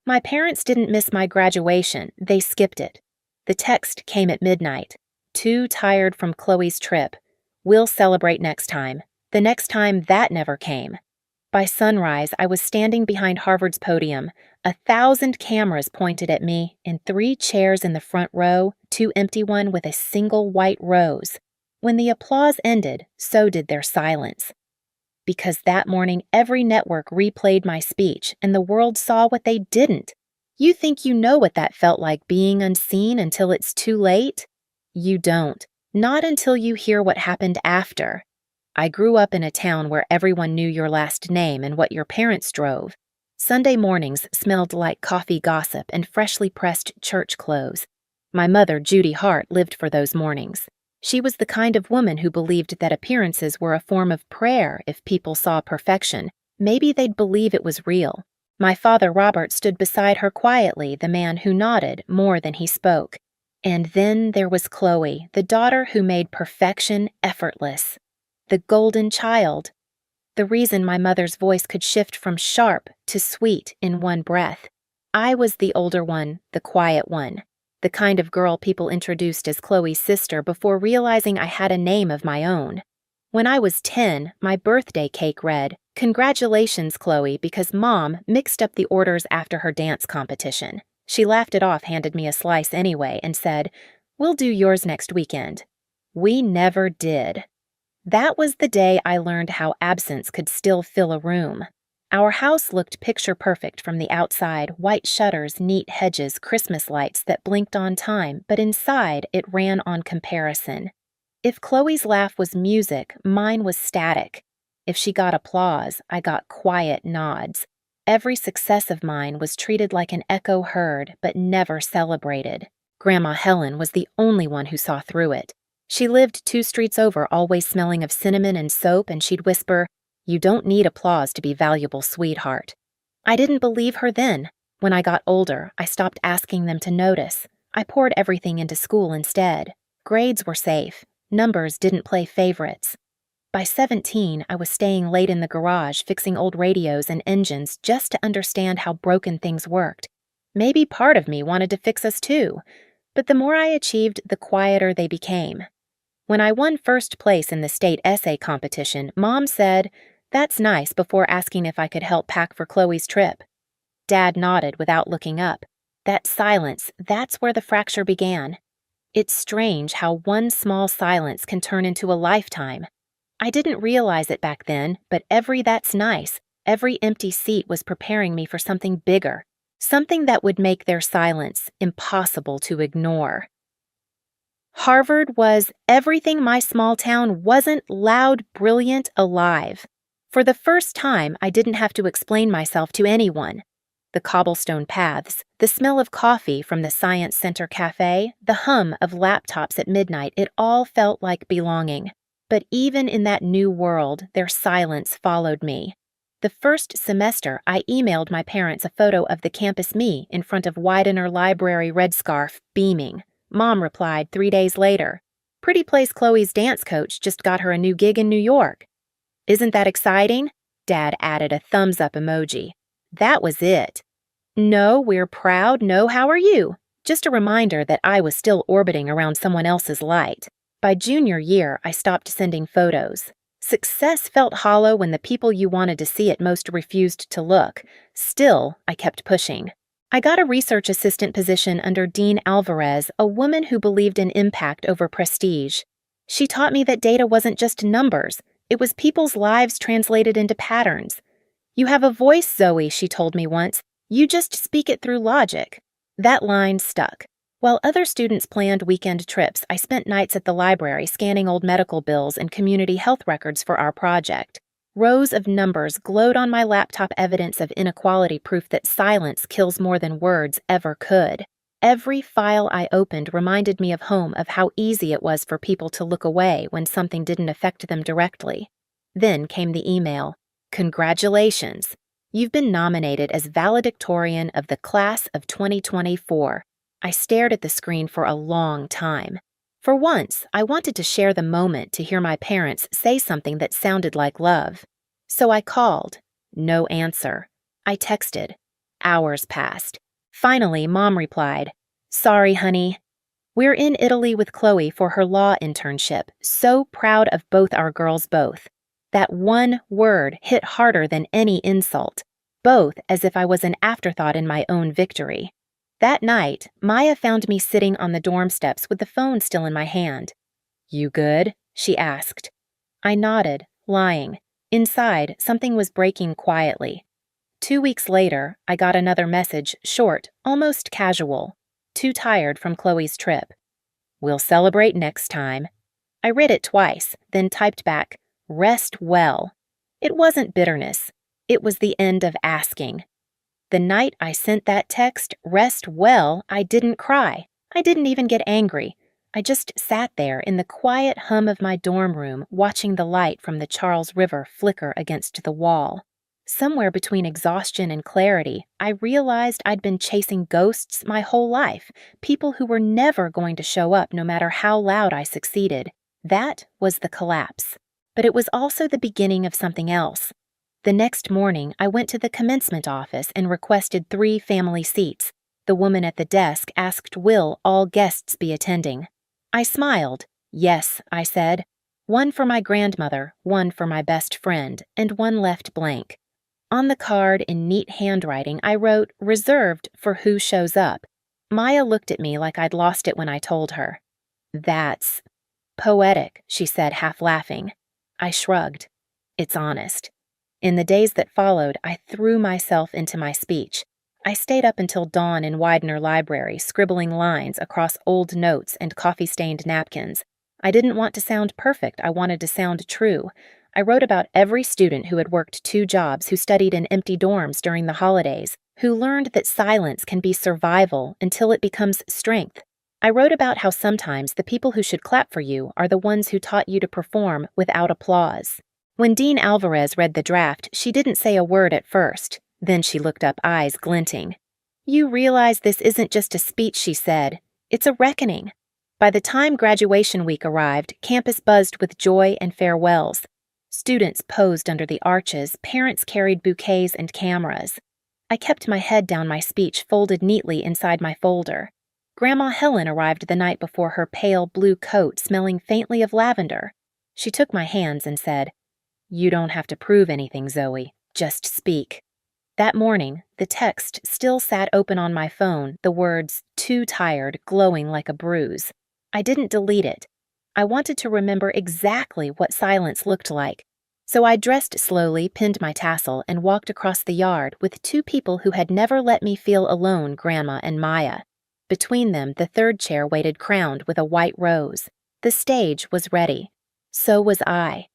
My parents didn't miss my graduation, they skipped it. The text came at midnight. Too tired from Chloe's trip. We'll celebrate next time. The next time that never came. By sunrise, I was standing behind Harvard's podium, 1,000 cameras pointed at me, and 3 chairs in the front row, 2 empty one with a single white rose. When the applause ended, so did their silence. Because that morning every network replayed my speech, and the world saw what they didn't. You think you know what that felt like being unseen until it's too late? You don't. Not until you hear what happened after. I grew up in a town where everyone knew your last name and what your parents drove. Sunday mornings smelled like coffee gossip and freshly pressed church clothes. My mother, Judy Hart, lived for those mornings. She was the kind of woman who believed that appearances were a form of prayer. If people saw perfection, maybe they'd believe it was real. My father, Robert, stood beside her quietly, the man who nodded more than he spoke. And then there was Chloe, the daughter who made perfection effortless. The golden child. The reason my mother's voice could shift from sharp to sweet in one breath. I was the older one, the quiet one. The kind of girl people introduced as Chloe's sister before realizing I had a name of my own. When I was 10, my birthday cake read, "Congratulations, Chloe," because Mom mixed up the orders after her dance competition. She laughed it off, handed me a slice anyway, and said, "We'll do yours next weekend." We never did. That was the day I learned how absence could still fill a room. Our house looked picture-perfect from the outside, white shutters, neat hedges, Christmas lights that blinked on time, but inside it ran on comparison. If Chloe's laugh was music, mine was static. If she got applause, I got quiet nods. Every success of mine was treated like an echo heard, but never celebrated. Grandma Helen was the only one who saw through it. She lived 2 streets over, always smelling of cinnamon and soap, and she'd whisper, "You don't need applause to be valuable, sweetheart." I didn't believe her then. When I got older, I stopped asking them to notice. I poured everything into school instead. Grades were safe. Numbers didn't play favorites. By 17, I was staying late in the garage fixing old radios and engines just to understand how broken things worked. Maybe part of me wanted to fix us too, but the more I achieved, the quieter they became. When I won first place in the state essay competition, Mom said, "That's nice," before asking if I could help pack for Chloe's trip. Dad nodded without looking up. That silence, that's where the fracture began. It's strange how one small silence can turn into a lifetime. I didn't realize it back then, but every "that's nice," every empty seat was preparing me for something bigger, something that would make their silence impossible to ignore. Harvard was everything my small town wasn't: loud, brilliant, alive. For the first time, I didn't have to explain myself to anyone. The cobblestone paths, the smell of coffee from the Science Center cafe, the hum of laptops at midnight, it all felt like belonging. But even in that new world, their silence followed me. The first semester, I emailed my parents a photo of the campus me in front of Widener Library red scarf, beaming. Mom replied 3 days later, "Pretty place Chloe's dance coach just got her a new gig in New York." "Isn't that exciting?" Dad added a thumbs-up emoji. That was it. "No, we're proud. No, how are you?" Just a reminder that I was still orbiting around someone else's light. By junior year, I stopped sending photos. Success felt hollow when the people you wanted to see it most refused to look. Still, I kept pushing. I got a research assistant position under Dean Alvarez, a woman who believed in impact over prestige. She taught me that data wasn't just numbers. It was people's lives translated into patterns. "You have a voice, Zoe," she told me once. "You just speak it through logic." That line stuck. While other students planned weekend trips, I spent nights at the library scanning old medical bills and community health records for our project. Rows of numbers glowed on my laptop, evidence of inequality, proof that silence kills more than words ever could. Every file I opened reminded me of home, of how easy it was for people to look away when something didn't affect them directly. Then came the email. "Congratulations. You've been nominated as valedictorian of the class of 2024. I stared at the screen for a long time. For once, I wanted to share the moment, to hear my parents say something that sounded like love. So I called. No answer. I texted. hours passed. Finally, Mom replied, "Sorry, honey. We're in Italy with Chloe for her law internship, so proud of both our girls both. That one word hit harder than any insult, both as if I was an afterthought in my own victory. That night, Maya found me sitting on the dorm steps with the phone still in my hand. "You good?" she asked. I nodded, lying. Inside, something was breaking quietly. 2 weeks later, I got another message, short, almost casual. Too tired from Chloe's trip. "We'll celebrate next time." I read it twice, then typed back, "Rest well." It wasn't bitterness. It was the end of asking. The night I sent that text, "Rest well," I didn't cry. I didn't even get angry. I just sat there in the quiet hum of my dorm room, watching the light from the Charles River flicker against the wall. Somewhere between exhaustion and clarity, I realized I'd been chasing ghosts my whole life, people who were never going to show up no matter how loud I succeeded. That was the collapse. But it was also the beginning of something else. The next morning, I went to the commencement office and requested 3 family seats. The woman at the desk asked will all guests be attending. I smiled. "Yes," I said. 1 for my grandmother, 1 for my best friend, and 1 left blank. On the card in neat handwriting, I wrote, "Reserved for who shows up." Maya looked at me like I'd lost it when I told her. "That's poetic," she said, half laughing. I shrugged. "It's honest." In the days that followed, I threw myself into my speech. I stayed up until dawn in Widener Library, scribbling lines across old notes and coffee-stained napkins. I didn't want to sound perfect, I wanted to sound true. I wrote about every student who had worked 2 jobs, who studied in empty dorms during the holidays, who learned that silence can be survival until it becomes strength. I wrote about how sometimes the people who should clap for you are the ones who taught you to perform without applause. When Dean Alvarez read the draft, she didn't say a word at first. Then she looked up, eyes glinting. "You realize this isn't just a speech," she said. "It's a reckoning." By the time graduation week arrived, campus buzzed with joy and farewells. Students posed under the arches, parents carried bouquets and cameras. I kept my head down, my speech folded neatly inside my folder. Grandma Helen arrived the night before, her pale blue coat smelling faintly of lavender. She took my hands and said, "You don't have to prove anything, Zoe. Just speak." That morning, the text still sat open on my phone, the words, "Too tired," glowing like a bruise. I didn't delete it. I wanted to remember exactly what silence looked like. So I dressed slowly, pinned my tassel, and walked across the yard with 2 people who had never let me feel alone, Grandma and Maya. Between them, the 3rd chair waited crowned with a white rose. The stage was ready. So was I.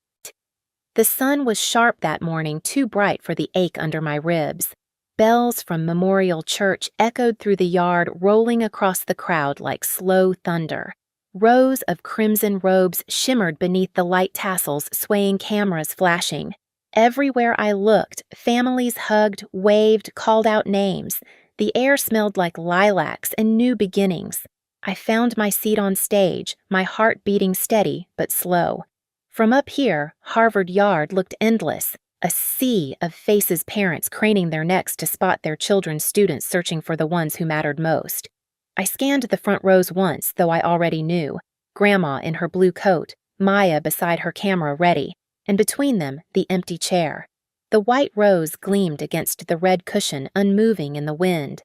The sun was sharp that morning, too bright for the ache under my ribs. Bells from Memorial Church echoed through the yard, rolling across the crowd like slow thunder. Rows of crimson robes shimmered beneath the light tassels, swaying cameras flashing. Everywhere I looked, families hugged, waved, called out names. The air smelled like lilacs and new beginnings. I found my seat on stage, my heart beating steady but slow. From up here, Harvard Yard looked endless, a sea of faces, parents craning their necks to spot their children's students searching for the ones who mattered most. I scanned the front rows once, though I already knew. Grandma in her blue coat, Maya beside her camera ready, and between them, the empty chair. The white rose gleamed against the red cushion, unmoving in the wind.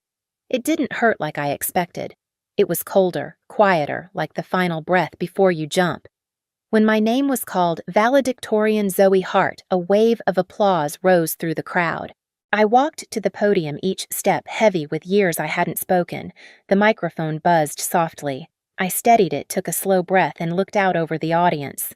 It didn't hurt like I expected. It was colder, quieter, like the final breath before you jump. When my name was called, valedictorian Zoe Hart, a wave of applause rose through the crowd. I walked to the podium, each step heavy with years I hadn't spoken. The microphone buzzed softly. I steadied it, took a slow breath, and looked out over the audience.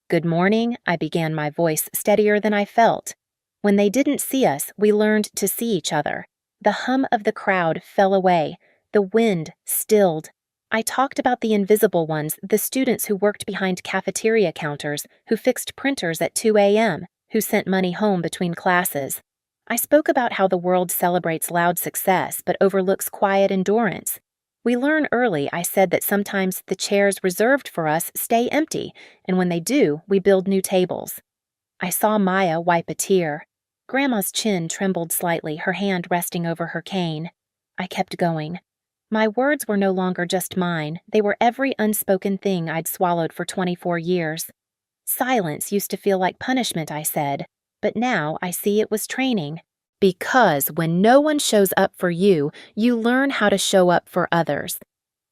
"Good morning," I began, my voice steadier than I felt. When they didn't see us, we learned to see each other. The hum of the crowd fell away. The wind stilled. I talked about the invisible ones, the students who worked behind cafeteria counters, who fixed printers at 2 a.m., who sent money home between classes. I spoke about how the world celebrates loud success but overlooks quiet endurance. We learn early, I said, that sometimes the chairs reserved for us stay empty, and when they do, we build new tables. I saw Maya wipe a tear. Grandma's chin trembled slightly, her hand resting over her cane. I kept going. My words were no longer just mine, they were every unspoken thing I'd swallowed for 24 years. Silence used to feel like punishment, I said, but now I see it was training. Because when no one shows up for you, you learn how to show up for others.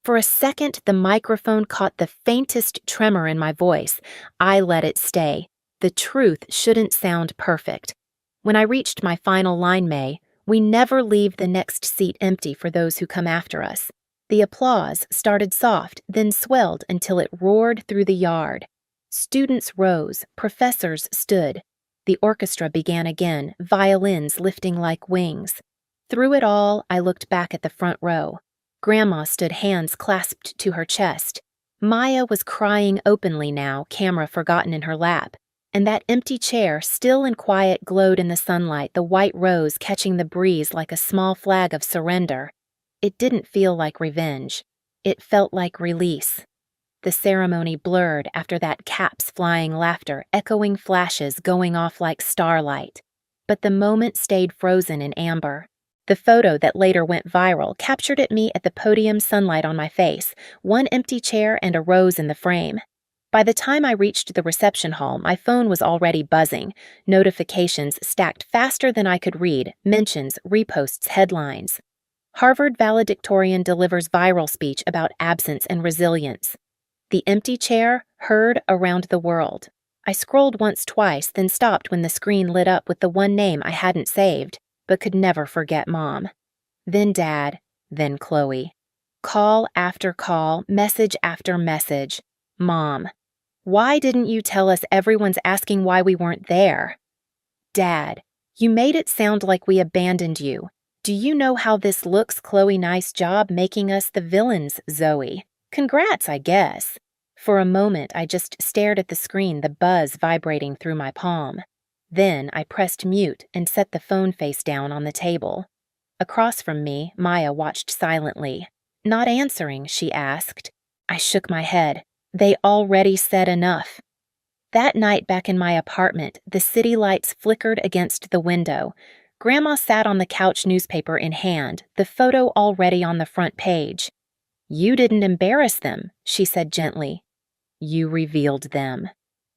For a second, the microphone caught the faintest tremor in my voice. I let it stay. The truth shouldn't sound perfect. When I reached my final line, May, we never leave the next seat empty for those who come after us. The applause started soft, then swelled until it roared through the yard. Students rose, professors stood. The orchestra began again, violins lifting like wings. Through it all, I looked back at the front row. Grandma stood hands clasped to her chest. Maya was crying openly now, camera forgotten in her lap. And that empty chair, still and quiet, glowed in the sunlight, the white rose catching the breeze like a small flag of surrender. It didn't feel like revenge. It felt like release. The ceremony blurred after that cap's flying laughter, echoing flashes going off like starlight. But the moment stayed frozen in amber. The photo that later went viral captured at me at the podium, sunlight on my face, one empty chair and a rose in the frame. By the time I reached the reception hall, my phone was already buzzing, notifications stacked faster than I could read, mentions, reposts, headlines. Harvard valedictorian delivers viral speech about absence and resilience. The empty chair heard around the world. I scrolled once, twice, then stopped when the screen lit up with the one name I hadn't saved, but could never forget Mom. Then Dad, then Chloe. Call after call, message after message. Mom. Why didn't you tell us everyone's asking why we weren't there? Dad, you made it sound like we abandoned you. Do you know how this looks, Chloe? Nice job making us the villains, Zoe. Congrats, I guess. For a moment, I just stared at the screen, the buzz vibrating through my palm. Then I pressed mute and set the phone face down on the table. Across from me, Maya watched silently. Not answering, she asked. I shook my head. They already said enough. That night back in my apartment, the city lights flickered against the window. Grandma sat on the couch, newspaper in hand, the photo already on the front page. You didn't embarrass them, she said gently. You revealed them.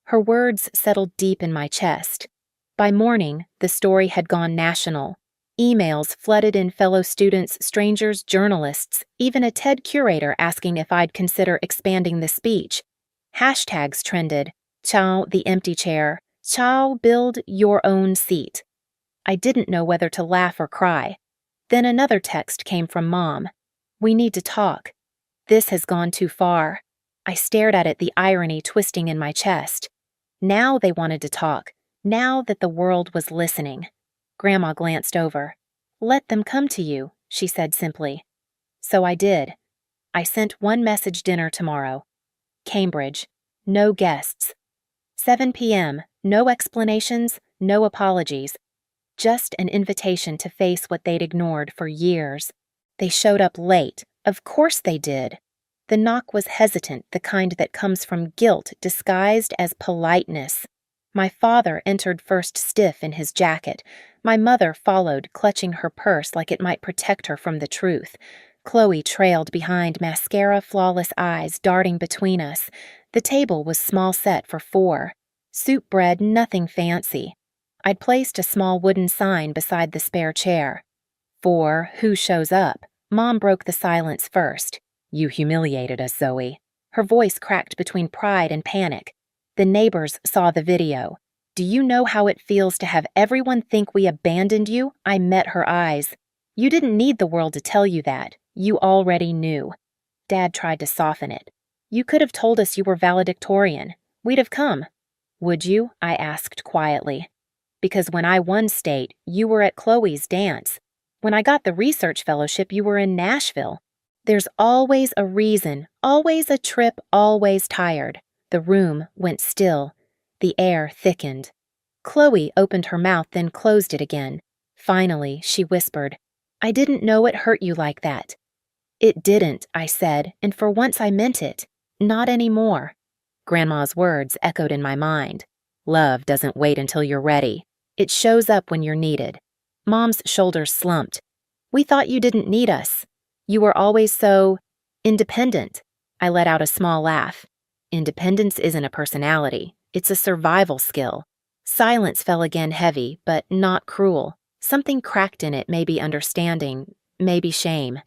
Her words settled deep in my chest. By morning, the story had gone national. Emails flooded in, fellow students, strangers, journalists, even a TED curator asking if I'd consider expanding the speech. Hashtags trended. Chow the empty chair. Chow build your own seat. I didn't know whether to laugh or cry. Then another text came from Mom. We need to talk. This has gone too far. I stared at it, the irony twisting in my chest. Now they wanted to talk. Now that the world was listening. Grandma glanced over. Let them come to you, she said simply. So I did. I sent one message: dinner tomorrow. Cambridge. No guests. 7 p.m. No explanations, no apologies. Just an invitation to face what they'd ignored for years. They showed up late. Of course they did. The knock was hesitant, the kind that comes from guilt disguised as politeness. My father entered first, stiff in his jacket. My mother followed, clutching her purse like it might protect her from the truth. Chloe trailed behind, mascara, flawless eyes darting between us. The table was small set for 4. Soup bread, nothing fancy. I'd placed a small wooden sign beside the spare chair. For who shows up? Mom broke the silence first. You humiliated us, Zoe. Her voice cracked between pride and panic. The neighbors saw the video. Do you know how it feels to have everyone think we abandoned you? I met her eyes. You didn't need the world to tell you that. You already knew. Dad tried to soften it. You could have told us you were valedictorian. We'd have come. Would you? I asked quietly. Because when I won state, you were at Chloe's dance. When I got the research fellowship, you were in Nashville. There's always a reason, always a trip, always tired. The room went still. The air thickened. Chloe opened her mouth, then closed it again. Finally, she whispered, I didn't know it hurt you like that. It didn't, I said, and for once I meant it. Not anymore. Grandma's words echoed in my mind. Love doesn't wait until you're ready. It shows up when you're needed. Mom's shoulders slumped. We thought you didn't need us. You were always so independent. I let out a small laugh. Independence isn't a personality. It's a survival skill. Silence fell again heavy, but not cruel. Something cracked in it, maybe understanding, maybe shame.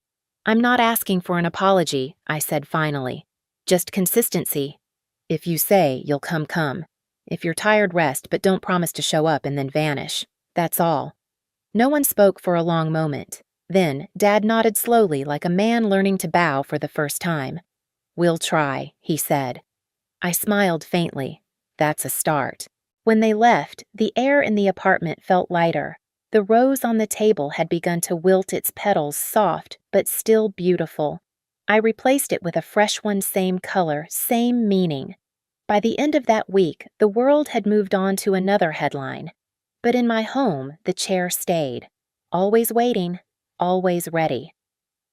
I'm not asking for an apology, I said finally. Just consistency. If you say you'll come, come. If you're tired, rest, but don't promise to show up and then vanish. That's all. No one spoke for a long moment. Then, Dad nodded slowly like a man learning to bow for the first time. We'll try, he said. I smiled faintly. That's a start. When they left, the air in the apartment felt lighter. The rose on the table had begun to wilt its petals soft, but still beautiful. I replaced it with a fresh one, same color, same meaning. By the end of that week, the world had moved on to another headline. But in my home, the chair stayed. Always waiting, always ready.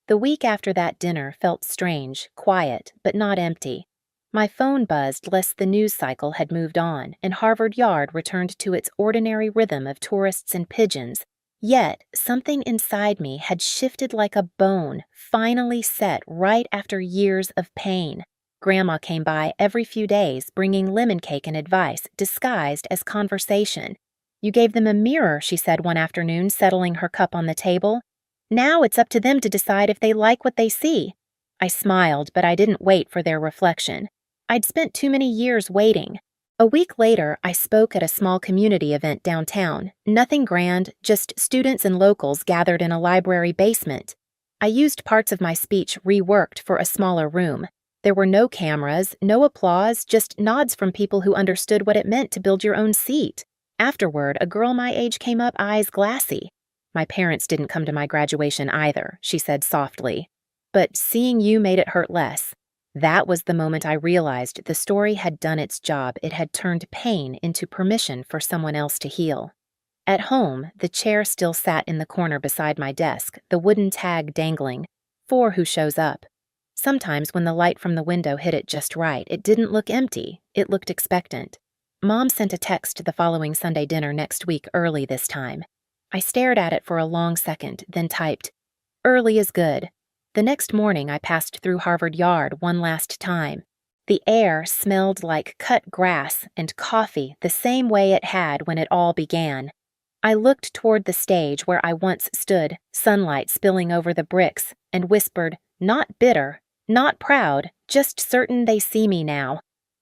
The week after that dinner felt strange, quiet, but not empty. My phone buzzed lest the news cycle had moved on, and Harvard Yard returned to its ordinary rhythm of tourists and pigeons. Yet, something inside me had shifted like a bone, finally set right after years of pain. Grandma came by every few days, bringing lemon cake and advice, disguised as conversation. You gave them a mirror, she said one afternoon, settling her cup on the table. Now it's up to them to decide if they like what they see. I smiled, but I didn't wait for their reflection. I'd spent too many years waiting. A week later, I spoke at a small community event downtown. Nothing grand, just students and locals gathered in a library basement. I used parts of my speech reworked for a smaller room. There were no cameras, no applause, just nods from people who understood what it meant to build your own seat. Afterward, a girl my age came up, eyes glassy. My parents didn't come to my graduation either, she said softly. But seeing you made it hurt less. That was the moment I realized the story had done its job. It had turned pain into permission for someone else to heal. At home, the chair still sat in the corner beside my desk, the wooden tag dangling. For who shows up. Sometimes when the light from the window hit it just right, it didn't look empty. It looked expectant. Mom sent a text to the following Sunday dinner next week early this time. I stared at it for a long second, then typed, "Early is good." The next morning, I passed through Harvard Yard one last time. The air smelled like cut grass and coffee the same way it had when it all began. I looked toward the stage where I once stood, sunlight spilling over the bricks, and whispered, not bitter, not proud, just certain they see me now.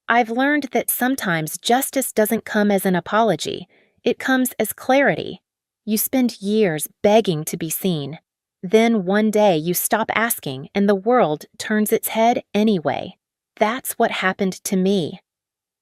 I've learned that sometimes justice doesn't come as an apology. It comes as clarity. You spend years begging to be seen. Then one day you stop asking and the world turns its head anyway. That's what happened to me.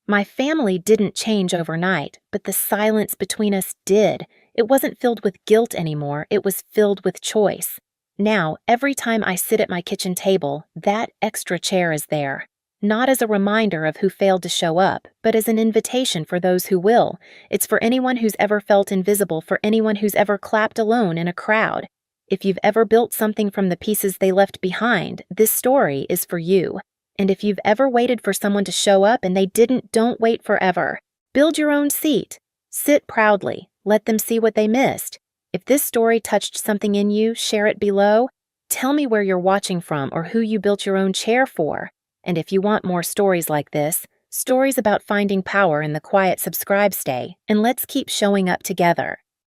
My family didn't change overnight, but the silence between us did. It wasn't filled with guilt anymore, it was filled with choice. Now, every time I sit at my kitchen table, that extra chair is there. Not as a reminder of who failed to show up, but as an invitation for those who will. It's for anyone who's ever felt invisible, for anyone who's ever clapped alone in a crowd. If you've ever built something from the pieces they left behind, this story is for you. And if you've ever waited for someone to show up and they didn't, don't wait forever. Build your own seat. Sit proudly. Let them see what they missed. If this story touched something in you, share it below. Tell me where you're watching from or who you built your own chair for. And if you want more stories like this, stories about finding power in the quiet, subscribe, stay, and let's keep showing up together.